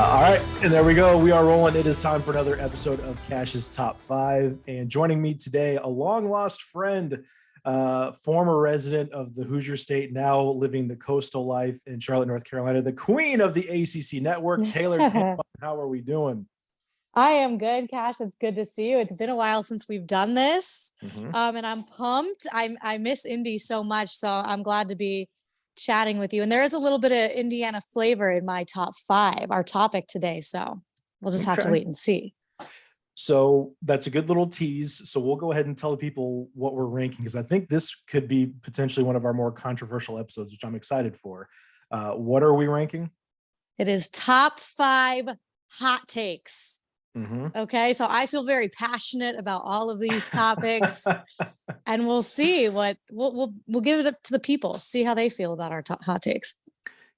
All right, and there we go. We are rolling. It is time for another episode of Cash's Top 5. And joining me today, a long-lost friend, former resident of the Hoosier State, now living the coastal life in Charlotte, North Carolina, the queen of the ACC network, Taylor Tannebaum. How are we doing? I am good, Kash. It's good to see you. It's been a while since we've done this, and I'm pumped. I miss Indy so much, so I'm glad to be chatting with you. And there is a little bit of Indiana flavor in my top 5, our topic today. So we'll just have to wait and see. So that's a good little tease. So we'll go ahead and tell the people what we're ranking, because I think this could be potentially one of our more controversial episodes, which I'm excited for. What are we ranking? It is top 5 hot takes. Okay, so I feel very passionate about all of these topics, and we'll see what we'll give it up to the people, see how they feel about our hot takes.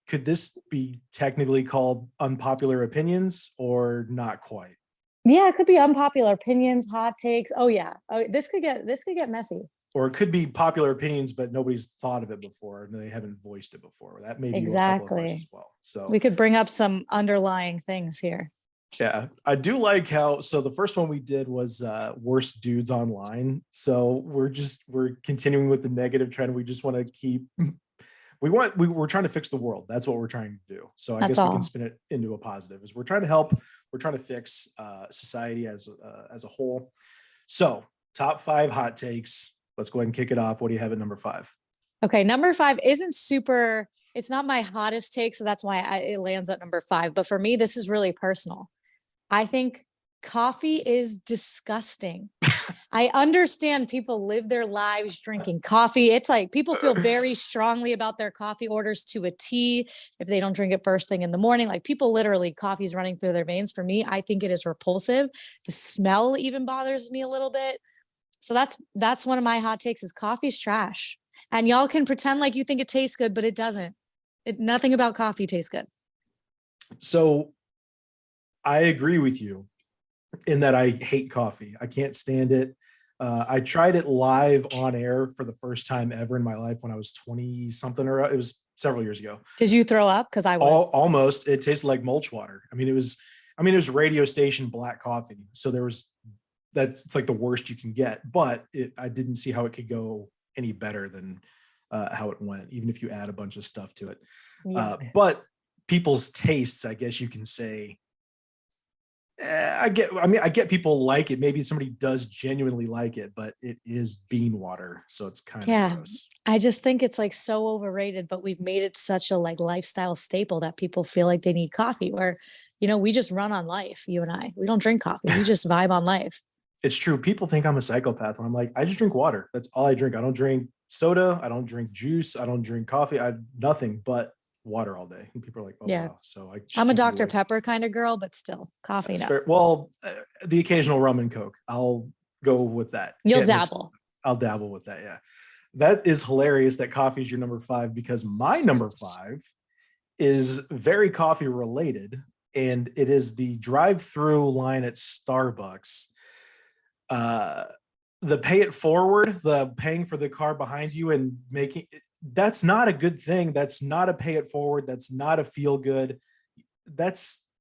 Could this be technically called unpopular opinions or not quite? Yeah, it could be unpopular opinions, hot takes. Oh yeah, this could get messy. Or it could be popular opinions, but nobody's thought of it before and they haven't voiced it before. That may be exactly as well. So we could bring up some underlying things here. Yeah, I do like how, so the first one we did was worst dudes online. So we're continuing with the negative trend. We just want to keep, we're trying to fix the world. That's what we're trying to do. So I guess we can spin it into a positive, is we're trying to help, we're trying to fix society as a whole. So top 5 hot takes. Let's go ahead and kick it off. What do you have at number 5? Okay, number 5 isn't super, it's not my hottest take, so that's why it lands at number 5. But for me, this is really personal. I think coffee is disgusting. I understand people live their lives drinking coffee. It's like people feel very strongly about their coffee orders to a T if they don't drink it first thing in the morning. Like people literally, coffee's running through their veins. For me, I think it is repulsive. The smell even bothers me a little bit. So that's one of my hot takes, is coffee's trash. And y'all can pretend like you think it tastes good, but it doesn't. Nothing about coffee tastes good. So I agree with you in that I hate coffee. I can't stand it. I tried it live on air for the first time ever in my life when I was 20 something, or it was several years ago. Did you throw up? Because I would. Almost. It tasted like mulch water. It was radio station black coffee. So it's like the worst you can get, but I didn't see how it could go any better than how it went, even if you add a bunch of stuff to it. Yeah. But people's tastes, I guess you can say, I get people like it. Maybe somebody does genuinely like it, but it is bean water. So it's kind of gross. I just think it's like so overrated, but we've made it such a like lifestyle staple that people feel like they need coffee, where, we just run on life. You and I, we don't drink coffee. We just vibe on life. It's true. People think I'm a psychopath when I'm like, I just drink water. That's all I drink. I don't drink soda. I don't drink juice. I don't drink coffee. Nothing but water all day. And people are like, oh, wow. So I'm a Dr. Pepper kind of girl, but still coffee. No. Fair. Well, the occasional rum and Coke. I'll go with that. You'll dabble. I'll dabble with that. Yeah. That is hilarious that coffee is your number 5, because my number 5 is very coffee related. And it is the drive-through line at Starbucks. The pay it forward, the paying for the car behind you and making, that's not a good thing. That's not a pay it forward. That's not a feel good.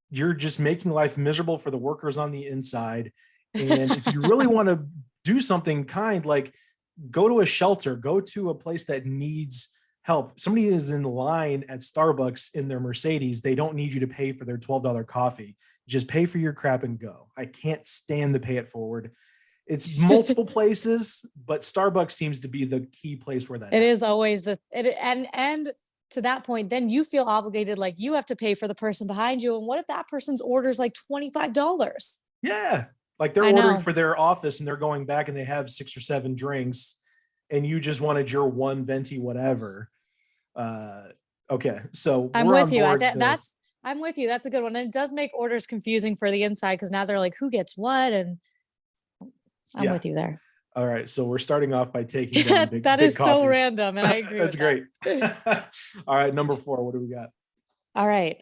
You're just making life miserable for the workers on the inside. And if you really want to do something kind, like go to a shelter, go to a place that needs help. Somebody is in line at Starbucks in their Mercedes. They don't need you to pay for their $12 coffee. Just pay for your crap and go. I can't stand the pay it forward. It's multiple places, but Starbucks seems to be the key place where that it is always and to that point, then you feel obligated, like you have to pay for the person behind you. And what if that person's orders like $25? Yeah. Like they're ordering for their office and they're going back and they have 6 or 7 drinks and you just wanted your one venti, whatever. Okay. So I'm with you. I'm with you. That's a good one. And it does make orders confusing for the inside, because now they're like, who gets what? And I'm with you there. All right. So we're starting off by taking down big, that big is coffee. so random. And I agree. That's great. All right. Number 4. What do we got? All right.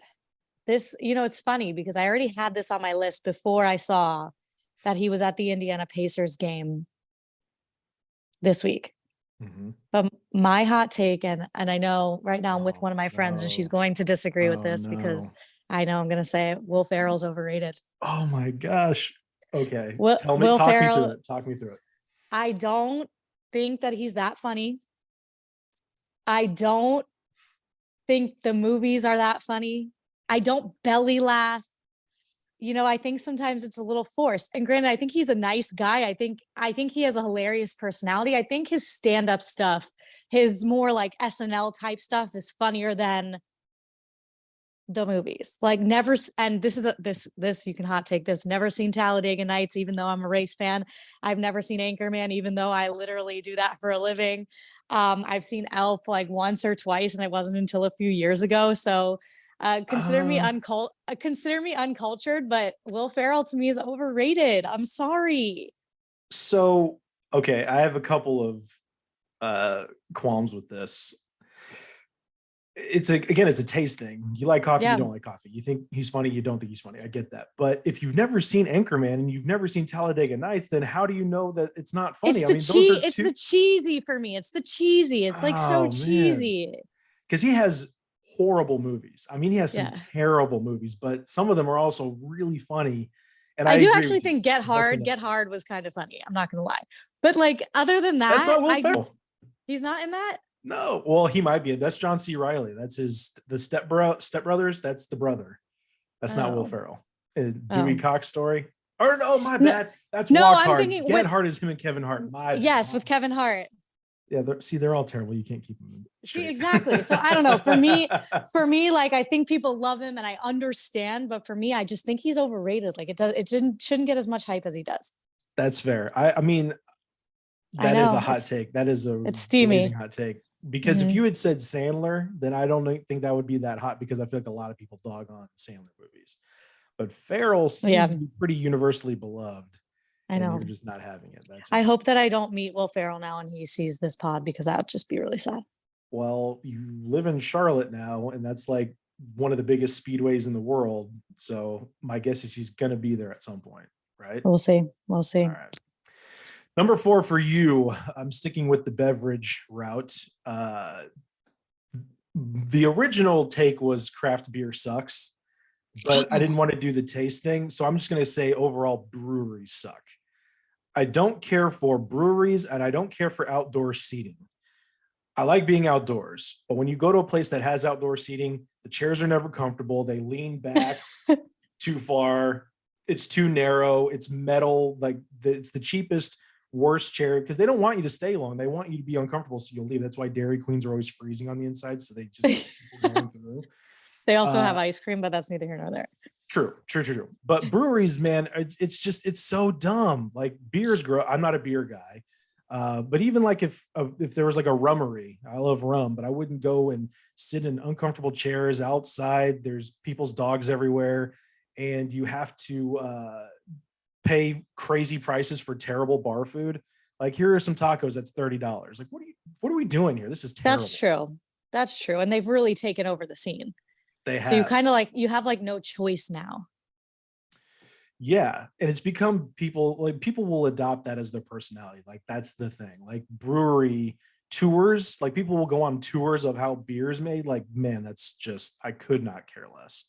This, it's funny because I already had this on my list before I saw that he was at the Indiana Pacers game this week. But my hot take, and I know right now I'm with one of my friends and she's going to disagree with this because I know I'm gonna say it. Will Ferrell's overrated. Oh my gosh. Okay. Will Talk me through Ferrell, it. Talk me through it. I don't think that he's that funny. I don't think the movies are that funny. I don't belly laugh. I think sometimes it's a little forced. And granted, I think he's a nice guy. I think he has a hilarious personality. I think his stand-up stuff, his more like SNL type stuff is funnier than the movies. Like never, and this you can hot take this. Never seen Talladega Nights, even though I'm a race fan. I've never seen Anchorman, even though I literally do that for a living. I've seen Elf like once or twice, and it wasn't until a few years ago. So consider me uncultured, but Will Ferrell to me is overrated. I'm sorry. So, okay, I have a couple of qualms with this. It's a taste thing. You like coffee, Yeah. you don't like coffee. You think he's funny, you don't think he's funny. I get that. But if you've never seen Anchorman and you've never seen Talladega Nights, then how do you know that it's not funny? It's the cheesy for me. It's the cheesy. It's like so cheesy. Because he has horrible movies. I mean, he has some Yeah. terrible movies, but some of them are also really funny. And I do agree actually with you. think Get Hard was kind of funny. I'm not gonna lie. But like other than that, That's not Will Ferrell. He's not in that. No, well, he might be. That's John C. Reilly. That's the stepbrothers. That's the brother. That's not Will Oh. Ferrell. Dewey Cox story. Or no, my bad. That's No, Walk I'm Hard. thinking Get with- Hard is him and Kevin Hart. Yes, with Kevin Hart. Yeah, they're all terrible. You can't keep them straight. See, exactly. So I don't know. For me, like I think people love him and I understand, but for me, I just think he's overrated. Like it shouldn't get as much hype as he does. That's fair. I mean, that is a hot take. That is it's steamy hot take. Because if you had said Sandler, then I don't think that would be that hot because I feel like a lot of people dog on Sandler movies. But Ferrell seems to be pretty universally beloved. I know. You're just not having it. I hope that I don't meet Will Ferrell now and he sees this pod because that would just be really sad. Well, you live in Charlotte now, and that's like one of the biggest speedways in the world. So my guess is he's going to be there at some point, right? We'll see. We'll see. All right. Number 4 for you, I'm sticking with the beverage route. The original take was craft beer sucks, but I didn't want to do the taste thing. So I'm just going to say overall breweries suck. I don't care for breweries and I don't care for outdoor seating. I like being outdoors, but when you go to a place that has outdoor seating, the chairs are never comfortable. They lean back too far. It's too narrow. It's metal. It's the cheapest, worst chair because they don't want you to stay long. They want you to be uncomfortable, so you'll leave. That's why Dairy Queens are always freezing on the inside, so they just going through. They also have ice cream, but that's neither here nor there. True. But breweries, man, it's so dumb. Like beers grow. I'm not a beer guy, but even like if there was like a rummery, I love rum, but I wouldn't go and sit in uncomfortable chairs outside. There's people's dogs everywhere, and you have to pay crazy prices for terrible bar food. Like here are some tacos that's $30. Like what are we doing here? This is terrible. That's true. And they've really taken over the scene. They have. So you have like no choice now. Yeah. And it's become people will adopt that as their personality. Like that's the thing. Like brewery tours, like people will go on tours of how beer is made. Like, man, that's just, I could not care less.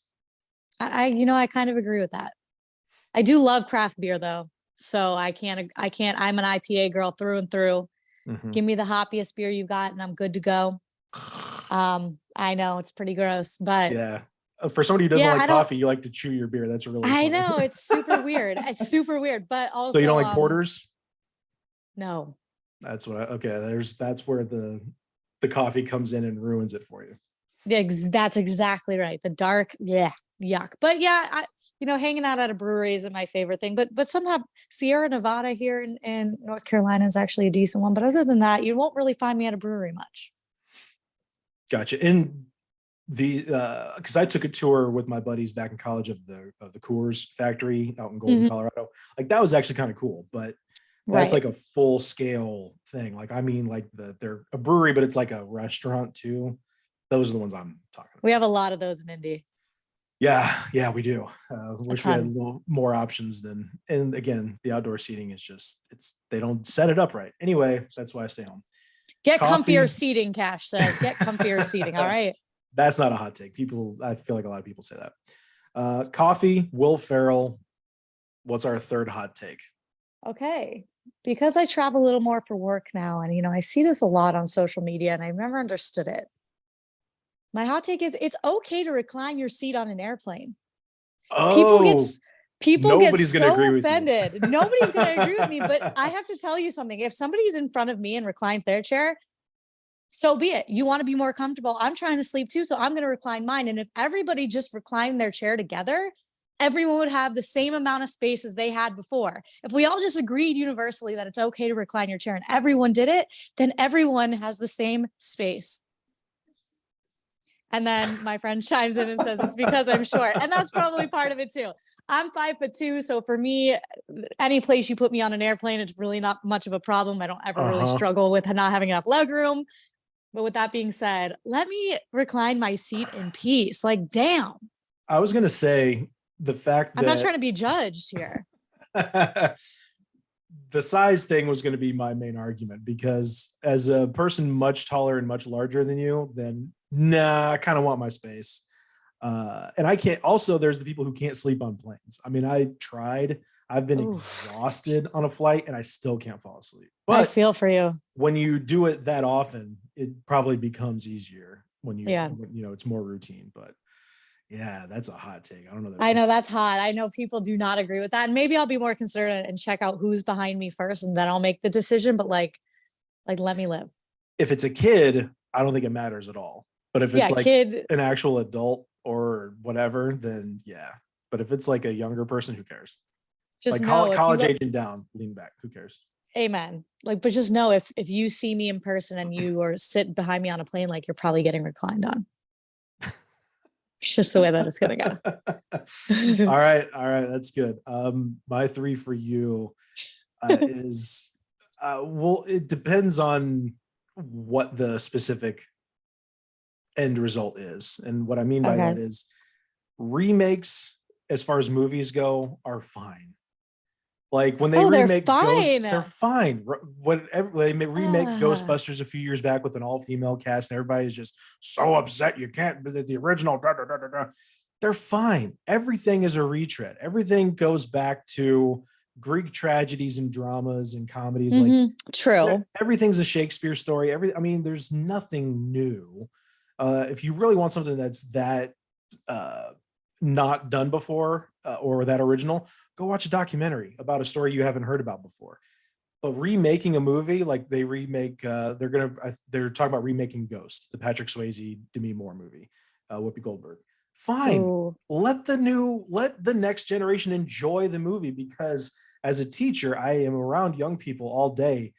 I kind of agree with that. I do love craft beer though. So I can't, I'm an IPA girl through and through. Mm-hmm. Give me the hoppiest beer you got and I'm good to go. I know it's pretty gross, but yeah. For somebody who doesn't like coffee, you like to chew your beer. That's really funny. I know it's super weird. It's super weird, but also. So you don't like porters? No. That's that's where the coffee comes in and ruins it for you. That's exactly right. The dark, yuck. But yeah, hanging out at a brewery isn't my favorite thing, but somehow Sierra Nevada here in North Carolina is actually a decent one. But other than that, you won't really find me at a brewery much. Gotcha. And because I took a tour with my buddies back in college of the Coors factory out in Golden, Colorado. Like that was actually kind of cool, but that's like a full scale thing. Like, I mean, like they're a brewery, but it's like a restaurant too. Those are the ones I'm talking about. We have a lot of those in Indy. Yeah, we do. Wish we had a little more options and again, the outdoor seating is just, they don't set it up right. Anyway, that's why I stay home. Get comfier seating, Kash says. Get comfier seating. All right. That's not a hot take. I feel like a lot of people say that. Coffee, Will Ferrell. What's our third hot take? Okay. Because I travel a little more for work now, and I see this a lot on social media, and I never understood it. My hot take is it's okay to recline your seat on an airplane. People get Oh, people get nobody's going to agree so with you. offended. Nobody's going to agree with me, but I have to tell you something. If somebody's in front of me and reclined their chair, so be it. You want to be more comfortable. I'm trying to sleep too, so I'm going to recline mine. And if everybody just reclined their chair together, everyone would have the same amount of space as they had before. If we all just agreed universally that it's okay to recline your chair and everyone did it, then everyone has the same space. And then my friend chimes in and says, it's because I'm short. And that's probably part of it too. I'm 5'2". So for me, any place you put me on an airplane, it's really not much of a problem. I don't ever really struggle with not having enough leg room. But with that being said, let me recline my seat in peace. Like, damn. I was going to say the fact that I'm not trying to be judged here. The size thing was going to be my main argument, because as a person much taller and much larger than you, then I kind of want my space. And I can't, also there's the people who can't sleep on planes. I mean, I've been exhausted on a flight and I still can't fall asleep. But I feel for you. When you do it that often, it probably becomes easier when it's more routine. But yeah, that's a hot take. I don't know. I know that's hot. I know people do not agree with that. And maybe I'll be more considerate and check out who's behind me first, and then I'll make the decision. But like let me live. If it's a kid, I don't think it matters at all. But if it's an actual adult or whatever, then yeah. But if it's like a younger person, who cares? Just like college age and down, lean back. Who cares? Amen. But just know if you see me in person and you are sit behind me on a plane, like you're probably getting reclined on. It's just the way that it's gonna go. All right, that's good. My 3 for you is it depends on what the specific end result is, and what I mean by that is remakes, as far as movies go, are fine. Like when they remake Ghost, they're fine. Whatever they remake Ghostbusters a few years back with an all-female cast, and everybody is just so upset you can't. The original, they're fine. Everything is a retread. Everything goes back to Greek tragedies and dramas and comedies. Like true. Everything's a Shakespeare story. There's nothing new. If you really want something that's that not done before or that original, go watch a documentary about a story you haven't heard about before. But remaking a movie, like they remake, they're talking about remaking Ghost, the Patrick Swayze, Demi Moore movie, Whoopi Goldberg. Fine. Ooh. Let the next generation enjoy the movie, because as a teacher, I am around young people all day,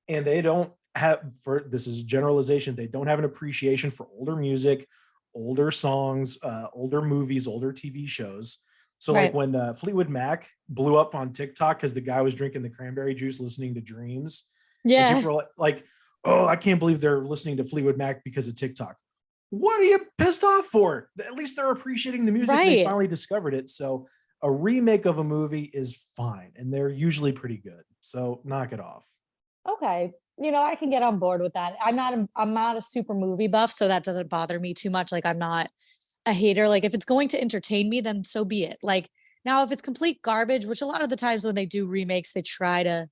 and they don't have, this is a generalization, they don't have an appreciation for older music, older songs, older movies, older TV shows. So like when Fleetwood Mac blew up on TikTok because the guy was drinking the cranberry juice listening to Dreams. Yeah. And people were like, oh, I can't believe they're listening to Fleetwood Mac because of TikTok. What are you pissed off for? At least they're appreciating the music. They finally discovered it. So a remake of a movie is fine, and they're usually pretty good. So knock it off. Okay. I can get on board with that. I'm not a super movie buff, so that doesn't bother me too much. Like, I'm not a hater. Like, if it's going to entertain me, then so be it. Like, now if it's complete garbage, which a lot of the times when they do remakes, they try to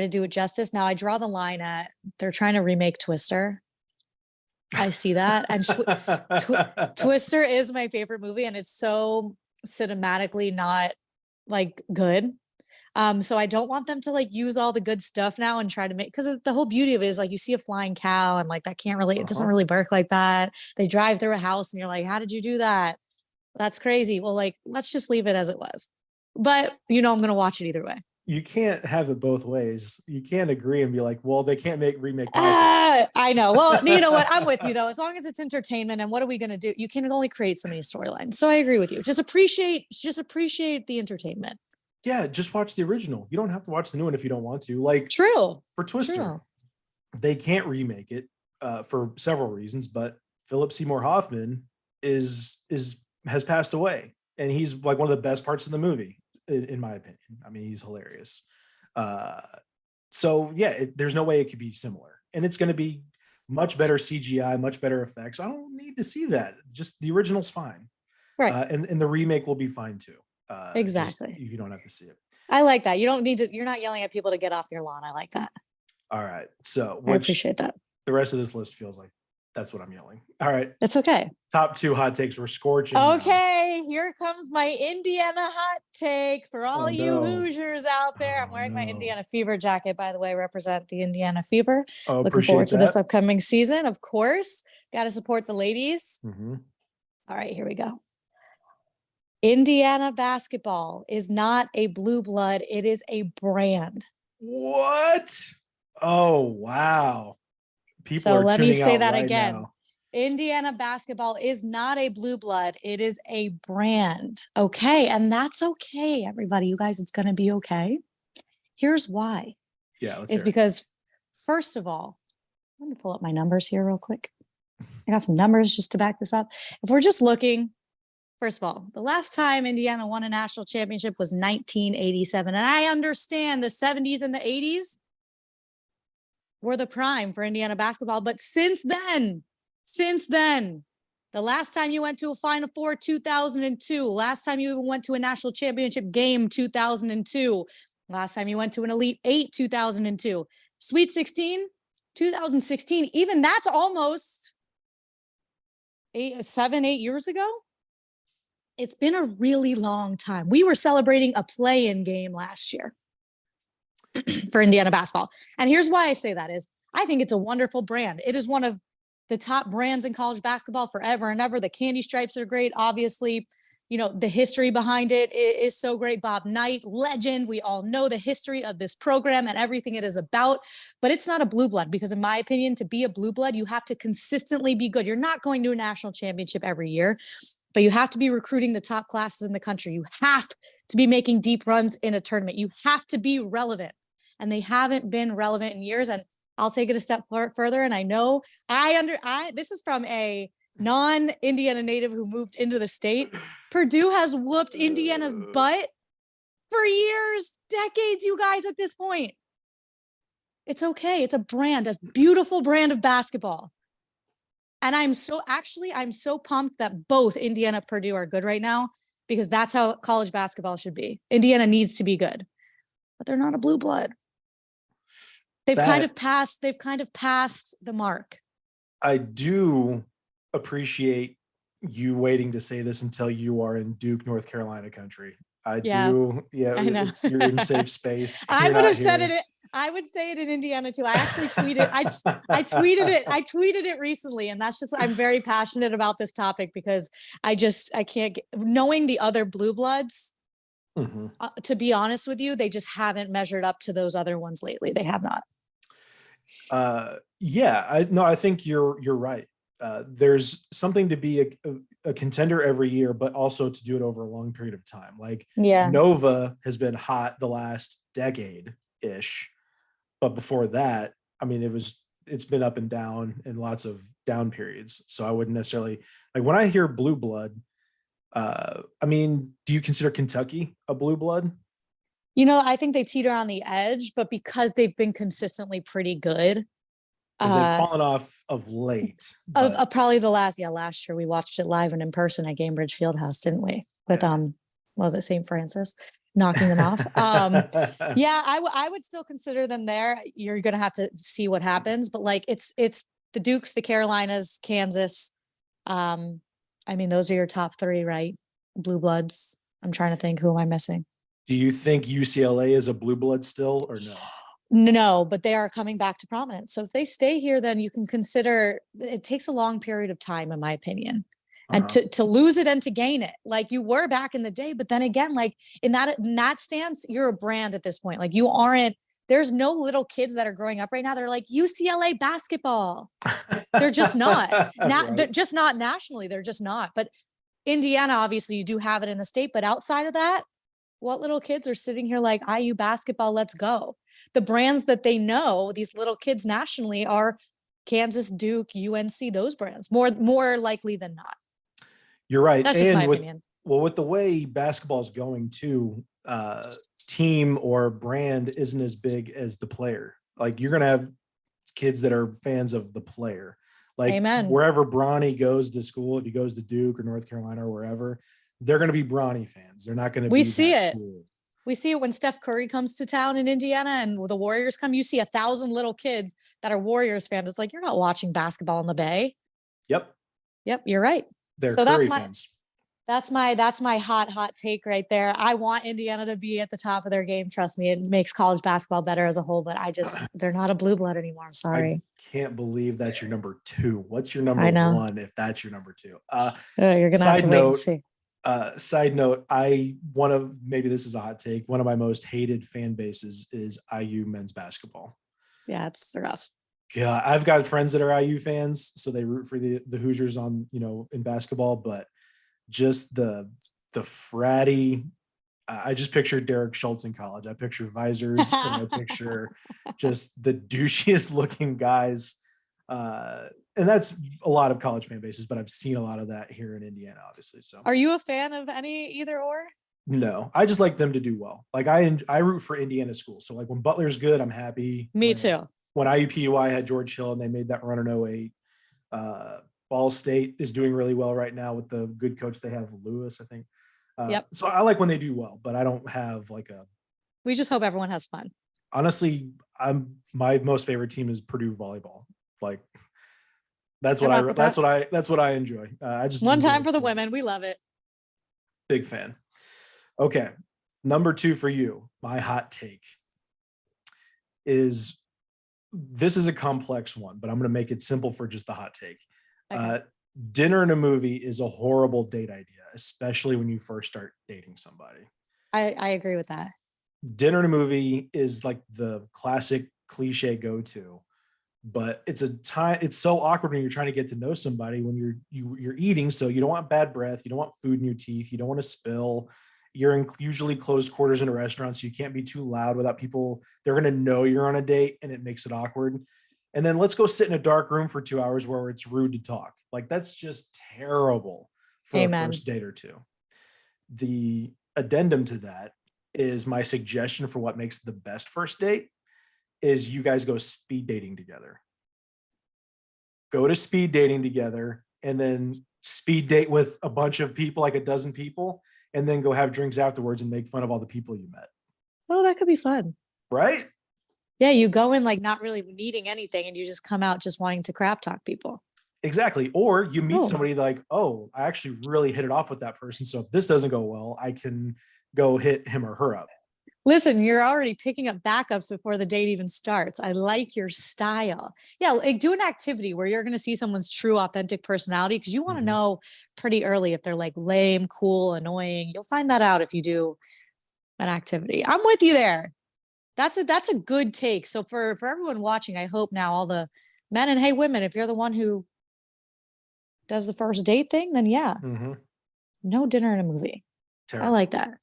do it justice. Now I draw the line at, they're trying to remake Twister. I see that. And Twister is my favorite movie, and it's so cinematically not like good. So I don't want them to like use all the good stuff now and try to make, because the whole beauty of it is like you see a flying cow and like that can't really, it doesn't really work like that. They drive through a house and you're like, how did you do that? That's crazy. Well, like, let's just leave it as it was. But I'm going to watch it either way. You can't have it both ways. You can't agree and be like, well, they can't remake. I know. Well, you know what? I'm with you though. As long as it's entertainment, and what are we going to do? You can only create so many storylines. So I agree with you. Just appreciate the entertainment. Yeah, just watch the original. You don't have to watch the new one if you don't want to. Like, true. For Twister, they can't remake it for several reasons, but Philip Seymour Hoffman has passed away, and he's like one of the best parts of the movie, in my opinion. I mean, he's hilarious. So yeah, there's no way it could be similar, and it's going to be much better CGI, much better effects. I don't need to see that. Just the original's fine. Right. And the remake will be fine too. Exactly. You don't have to see it. I like that. You don't need to, you're not yelling at people to get off your lawn. I like that. All right. So I appreciate that. The rest of this list feels like that's what I'm yelling. All right. It's okay. Top 2 hot takes were scorching. Okay, here comes my Indiana hot take for all you Hoosiers out there. I'm wearing my Indiana Fever jacket, by the way, represent the Indiana Fever. Looking forward to this upcoming season, of course. Got to support the ladies. All right, here we go. Indiana basketball is not a blue blood. It is a brand. What? Oh, wow. People so are let me say out that right again. Now. Indiana basketball is not a blue blood. It is a brand. Okay. And that's okay, everybody. You guys, it's going to be okay. Here's why. Yeah. It's because, first of all, let me pull up my numbers here real quick. I got some numbers just to back this up. If we're just looking, first of all, the last time Indiana won a national championship was 1987. And I understand the 70s and the 80s were the prime for Indiana basketball. But since then, the last time you went to a Final Four, 2002. Last time you even went to a national championship game, 2002. Last time you went to an Elite Eight, 2002. Sweet 16, 2016. Even that's almost 7, 8 years ago. It's been a really long time. We were celebrating a play-in game last year for Indiana basketball. And here's why I say that is I think it's a wonderful brand. It is one of the top brands in college basketball forever and ever. The candy stripes are great. Obviously, you know, the history behind it is so great. Bob Knight, legend. We all know the history of this program and everything it is about, but it's not a blue blood because in my opinion, to be a blue blood, you have to consistently be good. You're not going to a national championship every year, but you have to be recruiting the top classes in the country. You have to be making deep runs in a tournament. You have to be relevant, and they haven't been relevant in years. And I'll take it a step further. And I know this is from a non-Indiana native who moved into the state. Purdue has whooped Indiana's butt for years, decades, you guys, at this point. It's okay. It's a brand, a beautiful brand of basketball. And I'm so pumped that both Indiana and Purdue are good right now because that's how college basketball should be. Indiana needs to be good, but they're not a blue blood. They've kind of passed the mark. I do appreciate you waiting to say this until you are in Duke, North Carolina country. I do. Yeah, I know. You're in safe space. I would have said it. I would say it in Indiana too. I actually tweeted. I tweeted it. I tweeted it recently, and that's just. I'm very passionate about this topic because I can't knowing the other blue bloods. To be honest with you, they just haven't measured up to those other ones lately. They have not. I think you're right. There's something to be a contender every year, but also to do it over a long period of time. Like Nova has been hot the last decade ish, but before that, I mean, it's been up and down and lots of down periods. So I wouldn't necessarily like when I hear blue blood. I mean, do you consider Kentucky a blue blood? You know, I think they teeter on the edge, but because they've been consistently pretty good. Because they've fallen off of late. Probably last year we watched it live and in person at Gainbridge Fieldhouse, didn't we? With what was it, St. Francis, knocking them off. I would still consider them there. You're gonna have to see what happens, but like it's the Dukes, the Carolinas, Kansas. I mean, those are your top 3, right? Blue bloods. I'm trying to think, who am I missing? Do you think UCLA is a blue blood still or no? No, but they are coming back to prominence. So if they stay here, then you can consider it takes a long period of time, in my opinion. And to lose it and to gain it, like you were back in the day. But then again, like in that stance, you're a brand at this point. Like you aren't, there's no little kids that are growing up right now. They're like UCLA basketball. They're just not. They're just not nationally. They're just not. But Indiana, obviously, you do have it in the state. But outside of that, what little kids are sitting here like IU basketball? Let's go. The brands that they know, these little kids nationally, are Kansas, Duke, UNC, those brands, more likely than not. You're right. That's just my opinion. Well, with the way basketball is going too, team or brand isn't as big as the player. Like you're going to have kids that are fans of the player. Like Amen. wherever Bronny goes to school, if he goes to Duke or North Carolina or wherever, they're going to be Bronny fans. They're not going to We be see that it. school. We see it when Steph Curry comes to town in Indiana and the Warriors come. You see 1,000 little kids that are Warriors fans. It's like, you're not watching basketball in the Bay. Yep. Yep, you're right. They're So Curry fans. that's my hot take right there. I want Indiana to be at the top of their game. Trust me, it makes college basketball better as a whole, but they're not a blue blood anymore. I'm sorry. I can't believe that's your number 2. What's your number I know. 1 if that's your number 2? You're gonna have to wait and see. Side note, maybe this is a hot take. One of my most hated fan bases is IU men's basketball. Yeah, it's rough. Yeah, I've got friends that are IU fans, so they root for the Hoosiers in basketball, but just the fratty. I just picture Derek Schultz in college. I picture visors and I picture just the douchiest looking guys. And that's a lot of college fan bases, but I've seen a lot of that here in Indiana, obviously. So are you a fan of either or? No, I just like them to do well. Like I root for Indiana schools. So like when Butler's good, I'm happy. Me too. When IUPUI had George Hill and they made that run in 08, Ball State is doing really well right now with the good coach they have, Lewis, I think. Yep. So I like when they do well, but I don't have we just hope everyone has fun. Honestly, my most favorite team is Purdue volleyball. Like that's what I enjoy. I just one time for the women. We love it. Big fan. Okay. Number 2 for you. My hot take is, this is a complex one, but I'm going to make it simple for just the hot take. Okay. Dinner and a movie is a horrible date idea, especially when you first start dating somebody. I agree with that. Dinner and a movie is like the classic cliche go-to, but it's so awkward when you're trying to get to know somebody when you're eating. So you don't want bad breath. You don't want food in your teeth. You don't want to spill. You're in usually closed quarters in a restaurant, so you can't be too loud without people. They're going to know you're on a date, and it makes it awkward. And then let's go sit in a dark room for 2 hours where it's rude to talk. Like that's just terrible for a first date or two. The addendum to that is my suggestion for what makes the best first date is you guys go speed dating together. Go to speed dating together and then speed date with a bunch of people, like a dozen people, and then go have drinks afterwards and make fun of all the people you met. Oh, that could be fun. Right? Yeah, you go in like not really needing anything and you just come out just wanting to crap talk people. Exactly. Or you meet somebody like, oh, I actually really hit it off with that person. So if this doesn't go well, I can go hit him or her up. Listen, you're already picking up backups before the date even starts. I like your style. Yeah, like do an activity where you're going to see someone's true, authentic personality because you want to know pretty early if they're like lame, cool, annoying. You'll find that out if you do an activity. I'm with you there. That's a good take. So for everyone watching, I hope now all the men and hey women, if you're the one who does the first date thing, then yeah, no dinner and a movie. Terrible. I like that.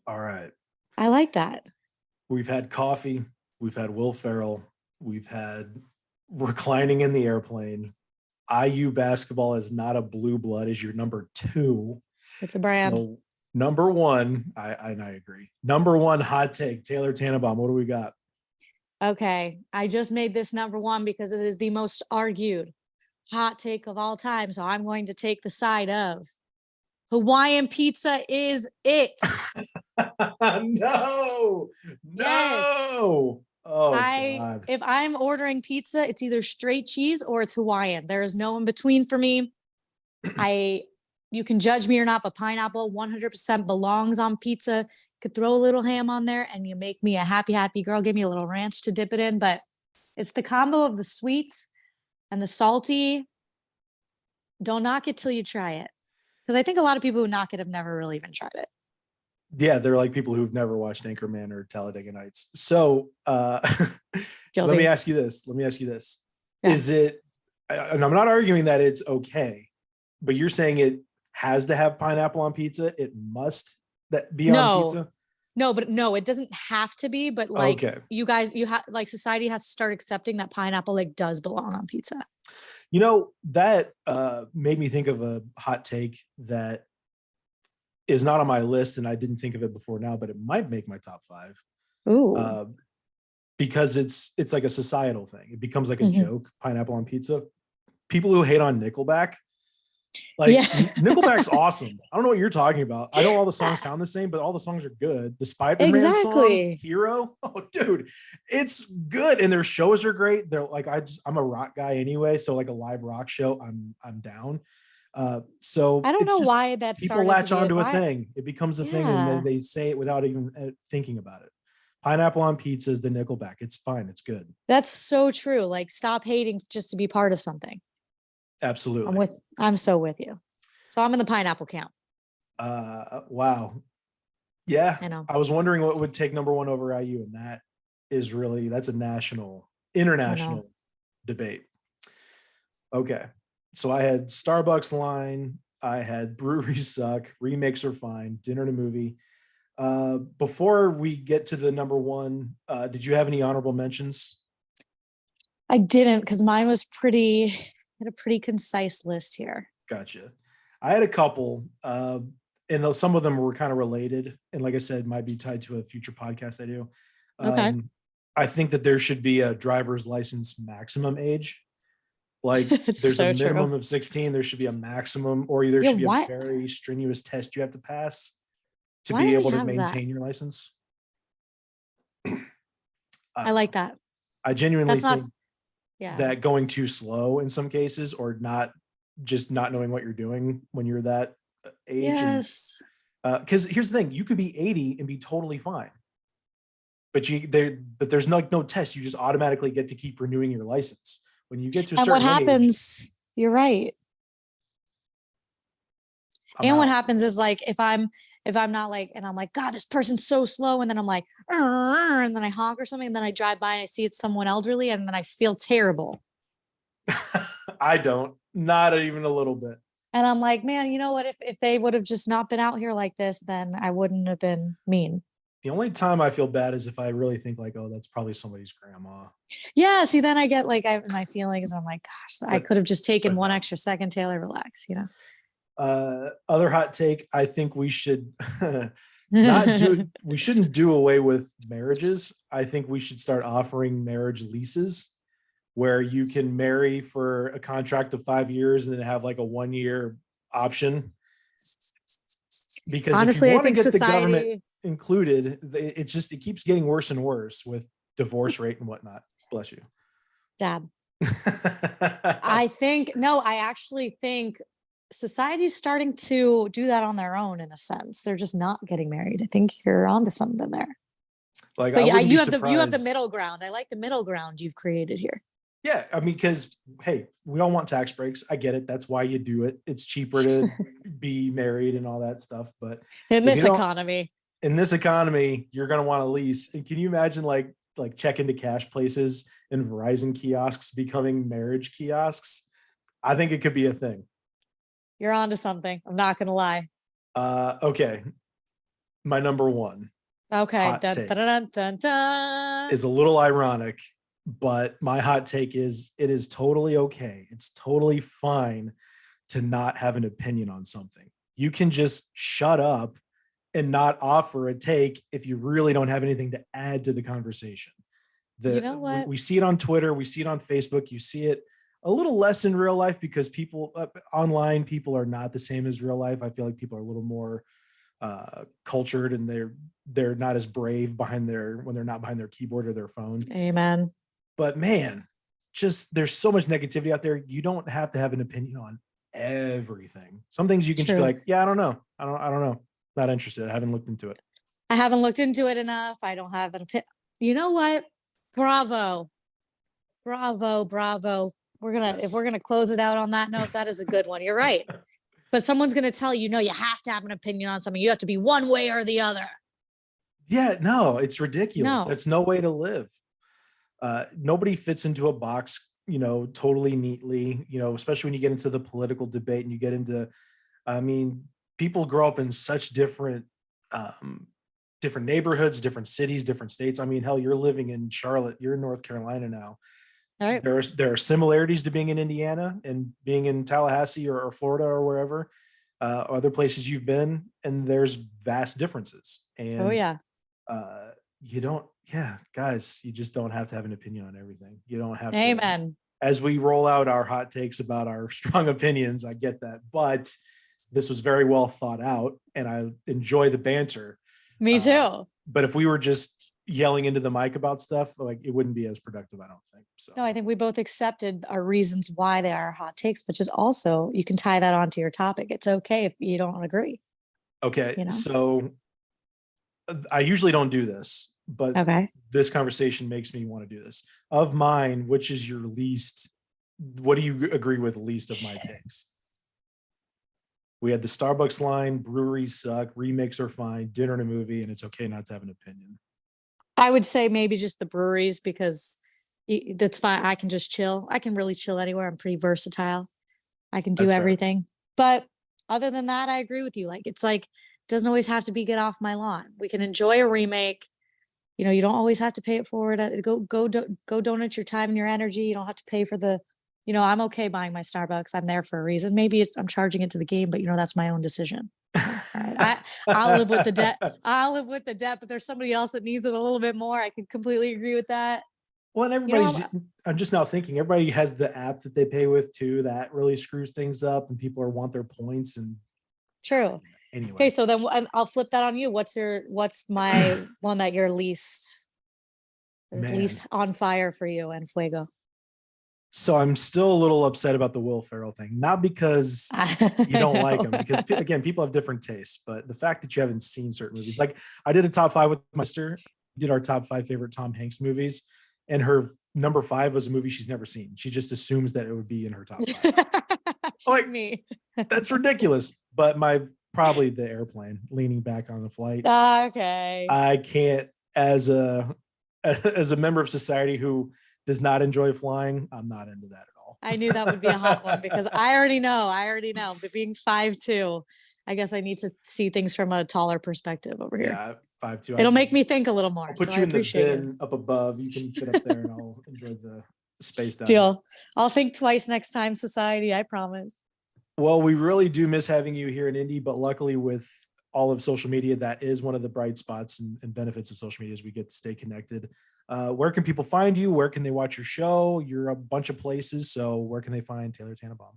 All right. I like that. We've had coffee. We've had Will Ferrell. We've had reclining in the airplane. IU basketball is not a blue blood is your number 2. It's a brand. So number 1, I agree. Number 1 hot take, Taylor Tannebaum. What do we got? Okay. I just made this number 1 because it is the most argued hot take of all time. So I'm going to take the side of Hawaiian pizza is it. No. Yes. Oh, God. If I'm ordering pizza, it's either straight cheese or it's Hawaiian. There is no in between for me. You can judge me or not, but pineapple 100% belongs on pizza. Could throw a little ham on there and you make me a happy, happy girl. Give me a little ranch to dip it in, but it's the combo of the sweet and the salty. Don't knock it till you try it. Because I think a lot of people who knock it have never really even tried it. Yeah, they're like people who've never watched Anchorman or Talladega Nights. So let me ask you this. Yeah. Is it, and I'm not arguing that it's okay, but you're saying it has to have pineapple on pizza? It must be on pizza? No, it doesn't have to be, but like you guys, like society has to start accepting that pineapple like does belong on pizza. You know, that made me think of a hot take that is not on my list, and I didn't think of it before now, but it might make my top 5. Ooh. Because it's like a societal thing. It becomes like a joke, pineapple on pizza. people who hate on Nickelback. Like Yeah. Nickelback's awesome. I don't know what you're talking about. I know all the songs sound the same, but all the songs are good. The Spider-Man song, Exactly. Hero. Oh, dude, it's good. And their shows are great. They're like, I'm a rock guy anyway. So like a live rock show, I'm down. So I don't it's know just why that people started to latch be onto a why. thing. It becomes a thing and Yeah. they say it without even thinking about it. Pineapple on pizza is the Nickelback. It's fine. It's good. That's so true. Like stop hating just to be part of something. Absolutely. I'm so with you. So I'm in the pineapple camp. Wow. Yeah. I know. I was wondering what would take number one over IU, and that's a I international know. debate. Okay. So I had Starbucks line, I had breweries suck, remakes are fine, dinner and a movie. Before we get to the number one, did you have any honorable mentions? I didn't because mine was had a pretty concise list here. Gotcha. I had a couple, and some of them were kind of related, and like I said, might be tied to a future podcast I do. Okay. I think that there should be a driver's license maximum age. Like It's there's a so true. minimum of 16, there should be a maximum, or there Yeah, should be a why very strenuous test you have to pass to why be do we able to have that? maintain your license. I I don't like know. that. I genuinely That's not think yeah. that going too slow in some cases, or not knowing what you're doing when you're that age, and Yes. because here's the thing, you could be 80 and be totally fine, but there's no test. You just automatically get to keep renewing your license. When you get to a And what certain age, happens, you're right. I'm And what out. happens is like if I'm not like and I'm like, God, this person's so slow. And then I'm like, and then I honk or something, and then I drive by and I see it's someone elderly, and then I feel terrible. I don't, not even a little bit. And I'm like, man, you know what? If they would have just not been out here like this, then I wouldn't have been mean. The only time I feel bad is if I really think like, oh, that's probably somebody's grandma. Yeah. See, then I get like my feelings. I'm like, gosh, I But could have just taken one no. extra second, Taylor, relax, you Other hot take, I think we should not know? do we shouldn't do away with marriages. I think we should start offering marriage leases where you can marry for a contract of 5 years and then have like a 1 year option. Because if you Honestly, I want to think get the government society, included, it keeps getting worse and worse with divorce rate and whatnot. Bless you. dab. I think no, I actually think society's starting to do that on their own in a sense. They're just not getting married. I think you're onto something there. Like I But yeah, wouldn't be you have the surprised. middle ground. I like the middle ground you've created here. Yeah, I mean, because hey, we all want tax breaks. I get it. That's why you do it. It's cheaper to be married and all that stuff. But In if you this don't, economy. in this economy, you're gonna want to lease. And can you imagine like check into cash places and Verizon kiosks becoming marriage kiosks? I think it could be a thing. You're onto something. I'm not gonna lie. Okay. My number one Okay. hot Dun, dun, take dun, dun, dun. is a little ironic, but my hot take is it is totally okay. It's totally fine to not have an opinion on something. You can just shut up and not offer a take if you really don't have anything to add to the conversation. You know what? We see it on Twitter, we see it on Facebook, you see it a little less in real life because people online people are not the same as real life. I feel like people are a little more cultured and they're not as brave when they're not behind their keyboard or their phone. Amen. But man, just there's so much negativity out there. You don't have to have an opinion on everything. Some things you can just be True. like, yeah, I don't know. I don't know. Not interested. I haven't looked into it. I haven't looked into it enough. I don't have an opinion. You know what? Bravo. Bravo. Bravo. If Yes. we're gonna close it out on that note, that is a good one. You're right. But someone's gonna tell you, no, you have to have an opinion on something. You have to be one way or the other. Yeah, no, it's ridiculous. No. That's no way to live. Nobody fits into a box, totally neatly, especially when you get into the political debate and you get into, I mean, people grow up in such different neighborhoods, different cities, different states. I mean, hell, you're living in Charlotte, you're in North Carolina now. All right. There are similarities to being in Indiana and being in Tallahassee or Florida or wherever, other places you've been, and there's vast differences. Oh And yeah. you don't, yeah, guys, you just don't have to have an opinion on everything. You don't have to Amen. as we roll out our hot takes about our strong opinions, I get that, but this was very well thought out, and I enjoy the banter. Me too. But if we were just yelling into the mic about stuff, like it wouldn't be as productive, I don't think. So No, I think we both accepted our reasons why they are hot takes, but just also you can tie that onto your topic. It's okay if you don't agree. okay, You know? so I usually don't do this, but Okay. this conversation makes me want to do this. Of mine, which is your least? What do you agree with least of my takes? We had the Starbucks line, breweries suck, remakes are fine, dinner and a movie, and it's okay not to have an opinion. I would say maybe just the breweries because that's fine. I can just chill. I can really chill anywhere. I'm pretty versatile. I can do That's fair. everything. But other than that, I agree with you. Like, doesn't always have to be get off my lawn. We can enjoy a remake. You know, you don't always have to pay it forward. Go donate your time and your energy. You don't have to pay for the, I'm okay buying my Starbucks. I'm there for a reason. Maybe I'm charging it to the game, but that's my own decision. All right. I'll live with the debt. I'll live with the debt, but there's somebody else that needs it a little bit more. I can completely agree with that. Well, and I'm just now thinking everybody has the app that they pay with too. That really screws things up, and people want their points. And true. Anyway. Okay, so then I'll flip that on you. What's my one that you're least on fire for you and Fuego? So I'm still a little upset about the Will Ferrell thing, not because you don't like him, because again, people have different tastes, but the fact that you haven't seen certain movies, like I did a top 5 with my sister, did our top 5 favorite Tom Hanks movies, and her number 5 was a movie she's never seen. She just assumes that it would be in her top 5. Like me. That's ridiculous. But probably the Airplane, leaning back on the flight. Okay. I can't, as a member of society who does not enjoy flying, I'm not into that at all. I knew that would be a hot one because I already know, but being 5'2", I guess I need to see things from a taller perspective over here. Yeah, 5'2". It'll make me think a little more. I'll put you in the bin up above. You can fit up there and I'll enjoy the space down Deal. there. I'll think twice next time, society, I promise. Well, we really do miss having you here in Indy, but luckily with all of social media, that is one of the bright spots and benefits of social media is we get to stay connected. Where can people find you? Where can they watch your show? You're a bunch of places. So where can they find Taylor Tannebaum?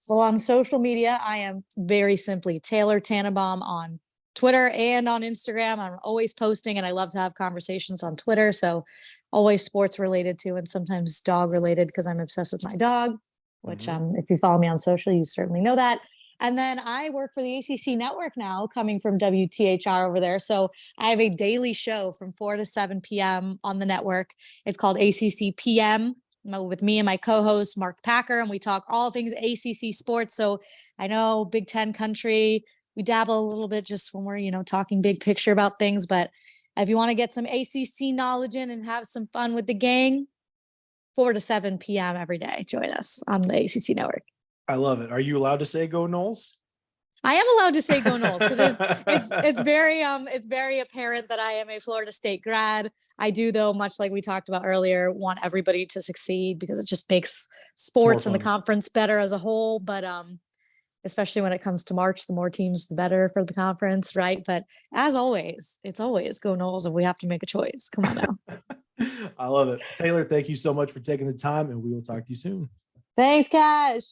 Well, on social media, I am very simply Taylor Tannebaum on Twitter and on Instagram. I'm always posting and I love to have conversations on Twitter. So always sports related too, and sometimes dog related because I'm obsessed with my dog, which if you follow me on social, you certainly know that. And then I work for the ACC network now, coming from WTHR over there. So I have a daily show from 4 to 7 p.m. on the network. It's called ACC PM with me and my co-host, Mark Packer, and we talk all things ACC sports. So I know Big Ten country, we dabble a little bit just when we're, talking big picture about things. But if you want to get some ACC knowledge in and have some fun with the gang, 4 to 7 p.m. every day, join us on the ACC network. I love it. Are you allowed to say go Noles? I am allowed to say go Noles because it's very apparent that I am a Florida State grad. I do, though, much like we talked about earlier, want everybody to succeed because it just makes sports and the conference better as a whole. But especially when it comes to March, the more teams, the better for the conference, right? But as always, it's always go Noles if we have to make a choice. Come on now. I love it. Taylor, thank you so much for taking the time, and we will talk to you soon. Thanks, Kash.